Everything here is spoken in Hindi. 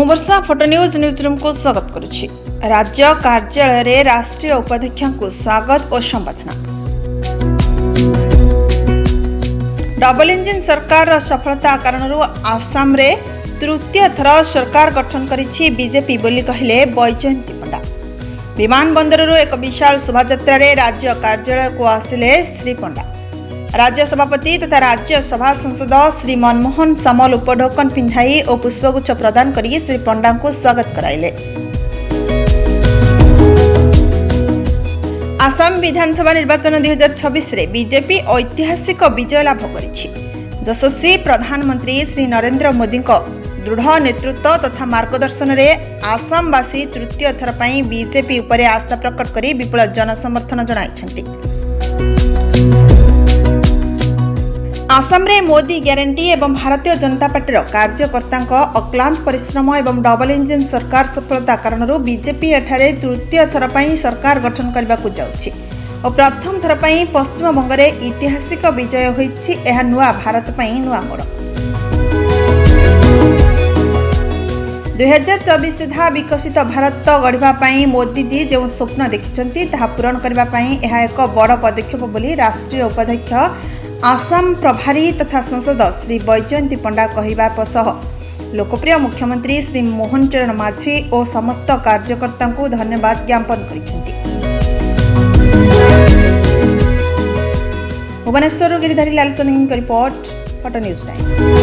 मु वर्षा फोटो न्यूज रूम को स्वागत करुछि। राज्य कार्यालय रे राष्ट्रीय उपाध्यक्ष को स्वागत और संबर्धना। डबल इंजिन सरकार रो सफलता कारण आसाम रे तृतीय थर सरकार गठन करिछि बीजेपी बोली कहले बैजयंती पंडा। विमान बंदर एक विशाल शोभायात्रा रे राज्य कार्यालय को आसिले श्री पंडा। राज्य सभापति तथा राज्यसभा सांसद श्री मनमोहन सामल उपढौकन पिंधाई और पुष्पगुच्छ प्रदान करी श्री पंडा को स्वागत कराइले। आसाम विधानसभा निर्वाचन 2026 रे बीजेपी ऐतिहासिक विजय लाभ करिछि। यशस्वी प्रधानमंत्री श्री नरेंद्र मोदी को दृढ़ नेतृत्व तथा मार्गदर्शन रे आसामवासी तृतीय थर पई बीजेपी उपरे आस्था प्रकट करी विपुल जनसमर्थन जणाइछन्ति। आसाम रे मोदी ग्यारंटी एवं भारतीय जनता पार्टी कार्यकर्ता अक्लांत परिश्रम एवं डबल इंजिन सरकार सफलता कारण बीजेपी एठारे तृतीय थर पई सरकार गठन करने को जाउछि और प्रथम थर पई पश्चिम बंग रे ऐतिहासिक विजय होइछि। एहा नुआ भारत पई नुआ मोड़। 2024 सुधा विकसित भारत गढ़िबा पई मोदी जी जो स्वप्न देखिछन्ति ताहा पूरण करबा पई एहा एक बड़ पदक्षेप बोली राष्ट्रीय उपाध्यक्ष आसाम प्रभारी तथा सांसद श्री बैजयंती पंडा कहवा सह लोकप्रिय मुख्यमंत्री श्री मोहन चरण माझी और समस्त कार्यकर्ता को धन्यवाद ज्ञापन करिसेंति। Bhubaneswar Giridhari Lalchand report photo news time.